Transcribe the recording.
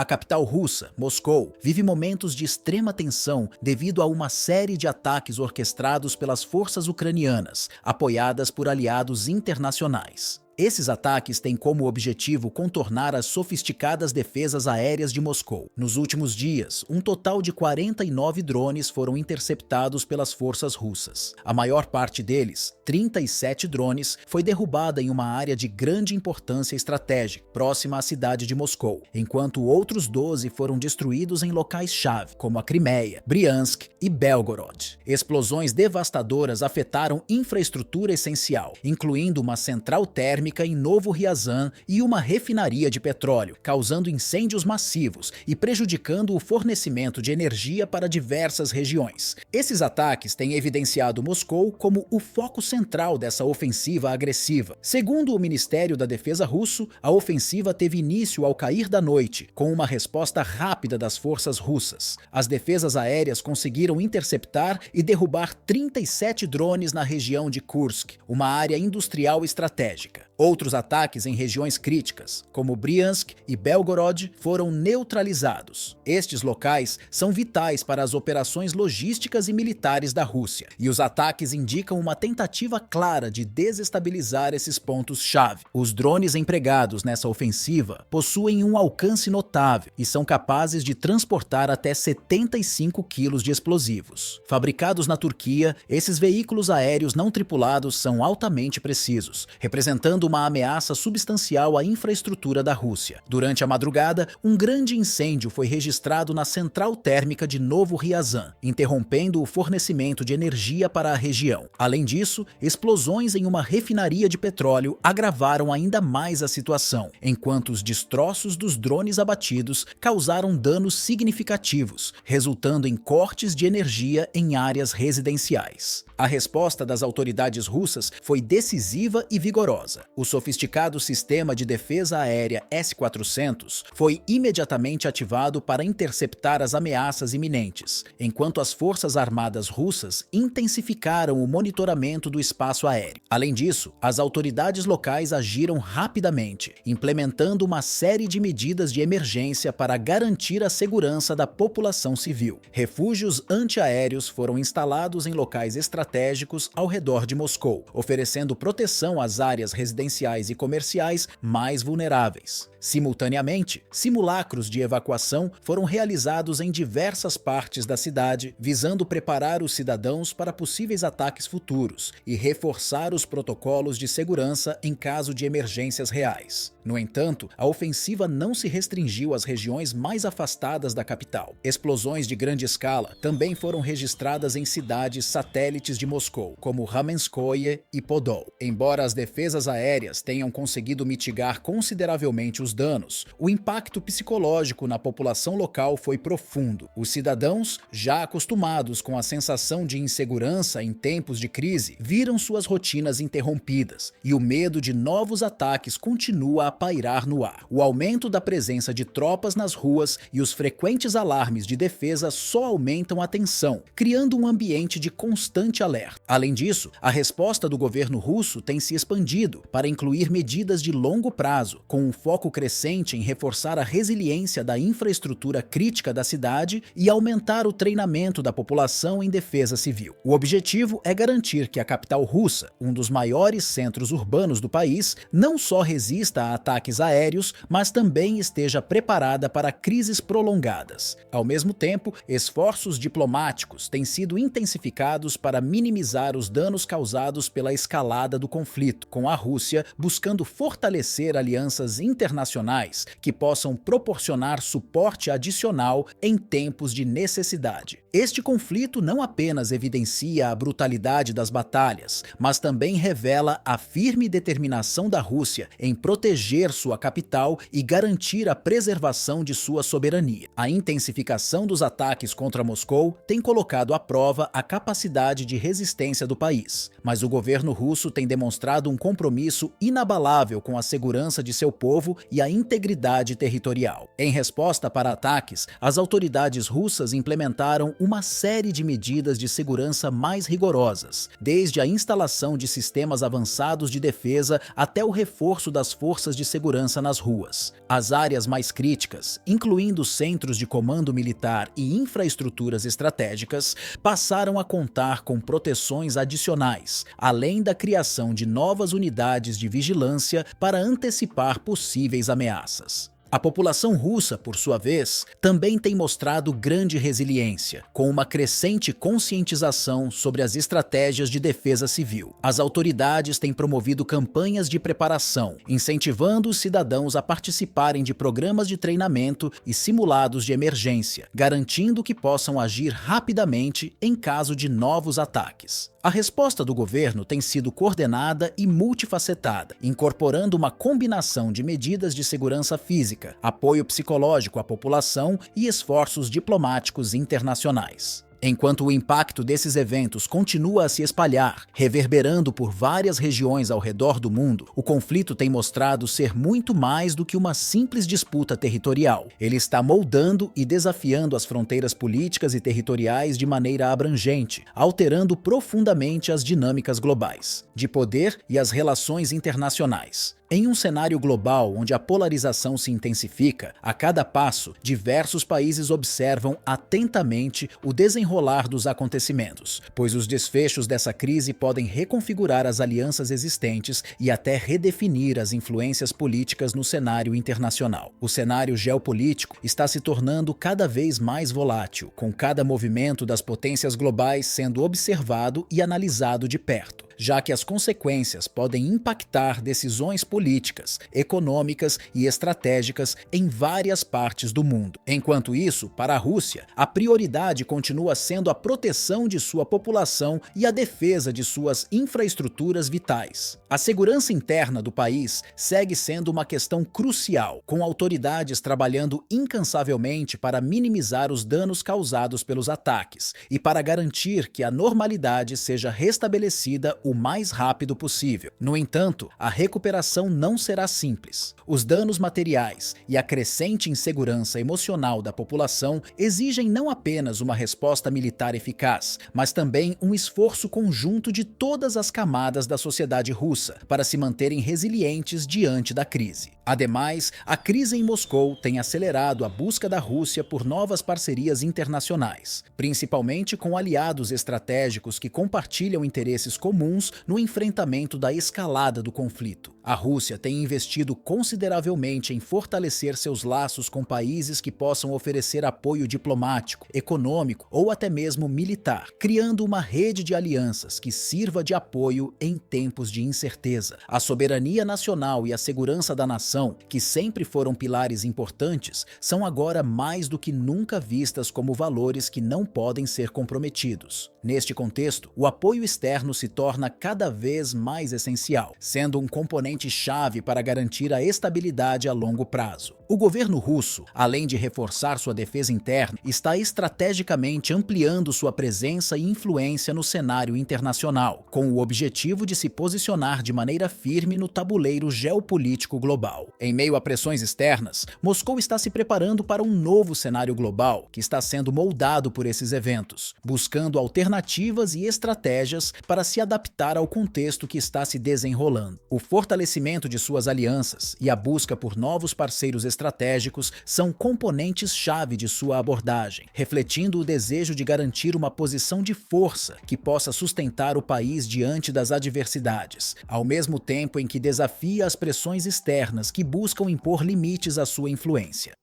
A capital russa, Moscou, vive momentos de extrema tensão devido a uma série de ataques orquestrados pelas forças ucranianas, apoiadas por aliados internacionais. Esses ataques têm como objetivo contornar as sofisticadas defesas aéreas de Moscou. Nos últimos dias, um total de 49 drones foram interceptados pelas forças russas. A maior parte deles, 37 drones, foi derrubada em uma área de grande importância estratégica, próxima à cidade de Moscou, enquanto outros 12 foram destruídos em locais-chave, como a Crimeia, Briansk e Belgorod. Explosões devastadoras afetaram infraestrutura essencial, incluindo uma central térmica em Novo Ryazan e uma refinaria de petróleo, causando incêndios massivos e prejudicando o fornecimento de energia para diversas regiões. Esses ataques têm evidenciado Moscou como o foco central dessa ofensiva agressiva. Segundo o Ministério da Defesa russo, a ofensiva teve início ao cair da noite, com uma resposta rápida das forças russas. As defesas aéreas conseguiram interceptar e derrubar 37 drones na região de Kursk, uma área industrial estratégica. Outros ataques em regiões críticas, como Briansk e Belgorod, foram neutralizados. Estes locais são vitais para as operações logísticas e militares da Rússia, e os ataques indicam uma tentativa clara de desestabilizar esses pontos-chave. Os drones empregados nessa ofensiva possuem um alcance notável e são capazes de transportar até 75 quilos de explosivos. Fabricados na Turquia, esses veículos aéreos não tripulados são altamente precisos, representando uma ameaça substancial à infraestrutura da Rússia. Durante a madrugada, um grande incêndio foi registrado na central térmica de Novo Ryazan, interrompendo o fornecimento de energia para a região. Além disso, explosões em uma refinaria de petróleo agravaram ainda mais a situação, enquanto os destroços dos drones abatidos causaram danos significativos, resultando em cortes de energia em áreas residenciais. A resposta das autoridades russas foi decisiva e vigorosa. O sofisticado sistema de defesa aérea S-400 foi imediatamente ativado para interceptar as ameaças iminentes, enquanto as forças armadas russas intensificaram o monitoramento do espaço aéreo. Além disso, as autoridades locais agiram rapidamente, implementando uma série de medidas de emergência para garantir a segurança da população civil. Refúgios antiaéreos foram instalados em locais estratégicos ao redor de Moscou, oferecendo proteção às áreas residenciais e comerciais mais vulneráveis. Simultaneamente, simulacros de evacuação foram realizados em diversas partes da cidade, visando preparar os cidadãos para possíveis ataques futuros e reforçar os protocolos de segurança em caso de emergências reais. No entanto, a ofensiva não se restringiu às regiões mais afastadas da capital. Explosões de grande escala também foram registradas em cidades satélites de Moscou, como Ramenskoye e Podol. Embora as defesas aéreas tenham conseguido mitigar consideravelmente os danos, o impacto psicológico na população local foi profundo. Os cidadãos, já acostumados com a sensação de insegurança em tempos de crise, viram suas rotinas interrompidas, e o medo de novos ataques continua a pairar no ar. O aumento da presença de tropas nas ruas e os frequentes alarmes de defesa só aumentam a tensão, criando um ambiente de constante alerta. Além disso, a resposta do governo russo tem se expandido para incluir medidas de longo prazo, com um foco crescente em reforçar a resiliência da infraestrutura crítica da cidade e aumentar o treinamento da população em defesa civil. O objetivo é garantir que a capital russa, um dos maiores centros urbanos do país, não só resista a ataques aéreos, mas também esteja preparada para crises prolongadas. Ao mesmo tempo, esforços diplomáticos têm sido intensificados para minimizar os danos causados pela escalada do conflito, com a Rússia buscando fortalecer alianças internacionais que possam proporcionar suporte adicional em tempos de necessidade. Este conflito não apenas evidencia a brutalidade das batalhas, mas também revela a firme determinação da Rússia em proteger sua capital e garantir a preservação de sua soberania. A intensificação dos ataques contra Moscou tem colocado à prova a capacidade de resistência do país, mas o governo russo tem demonstrado um compromisso inabalável com a segurança de seu povo e e a integridade territorial. Em resposta para ataques, as autoridades russas implementaram uma série de medidas de segurança mais rigorosas, desde a instalação de sistemas avançados de defesa até o reforço das forças de segurança nas ruas. As áreas mais críticas, incluindo centros de comando militar e infraestruturas estratégicas, passaram a contar com proteções adicionais, além da criação de novas unidades de vigilância para antecipar possíveis ameaças. A população russa, por sua vez, também tem mostrado grande resiliência, com uma crescente conscientização sobre as estratégias de defesa civil. As autoridades têm promovido campanhas de preparação, incentivando os cidadãos a participarem de programas de treinamento e simulados de emergência, garantindo que possam agir rapidamente em caso de novos ataques. A resposta do governo tem sido coordenada e multifacetada, incorporando uma combinação de medidas de segurança física, apoio psicológico à população e esforços diplomáticos internacionais. Enquanto o impacto desses eventos continua a se espalhar, reverberando por várias regiões ao redor do mundo, o conflito tem mostrado ser muito mais do que uma simples disputa territorial. Ele está moldando e desafiando as fronteiras políticas e territoriais de maneira abrangente, alterando profundamente as dinâmicas globais, de poder e as relações internacionais. Em um cenário global onde a polarização se intensifica, a cada passo, diversos países observam atentamente o desenrolar dos acontecimentos, pois os desfechos dessa crise podem reconfigurar as alianças existentes e até redefinir as influências políticas no cenário internacional. O cenário geopolítico está se tornando cada vez mais volátil, com cada movimento das potências globais sendo observado e analisado de perto, já que as consequências podem impactar decisões políticas, econômicas e estratégicas em várias partes do mundo. Enquanto isso, para a Rússia, a prioridade continua sendo a proteção de sua população e a defesa de suas infraestruturas vitais. A segurança interna do país segue sendo uma questão crucial, com autoridades trabalhando incansavelmente para minimizar os danos causados pelos ataques e para garantir que a normalidade seja restabelecida o mais rápido possível. No entanto, a recuperação não será simples. Os danos materiais e a crescente insegurança emocional da população exigem não apenas uma resposta militar eficaz, mas também um esforço conjunto de todas as camadas da sociedade russa para se manterem resilientes diante da crise. Ademais, a crise em Moscou tem acelerado a busca da Rússia por novas parcerias internacionais, principalmente com aliados estratégicos que compartilham interesses comuns no enfrentamento da escalada do conflito. A Rússia tem investido consideravelmente em fortalecer seus laços com países que possam oferecer apoio diplomático, econômico ou até mesmo militar, criando uma rede de alianças que sirva de apoio em tempos de incerteza. A soberania nacional e a segurança da nação, que sempre foram pilares importantes, são agora mais do que nunca vistas como valores que não podem ser comprometidos. Neste contexto, o apoio externo se torna cada vez mais essencial, sendo um componente-chave para garantir a estabilidade a longo prazo. O governo russo, além de reforçar sua defesa interna, está estrategicamente ampliando sua presença e influência no cenário internacional, com o objetivo de se posicionar de maneira firme no tabuleiro geopolítico global. Em meio a pressões externas, Moscou está se preparando para um novo cenário global que está sendo moldado por esses eventos, buscando alternativas e estratégias para se adaptar ao contexto que está se desenrolando. O fortalecimento de suas alianças e a busca por novos parceiros estratégicos são componentes-chave de sua abordagem, refletindo o desejo de garantir uma posição de força que possa sustentar o país diante das adversidades, ao mesmo tempo em que desafia as pressões externas que buscam impor limites à sua influência.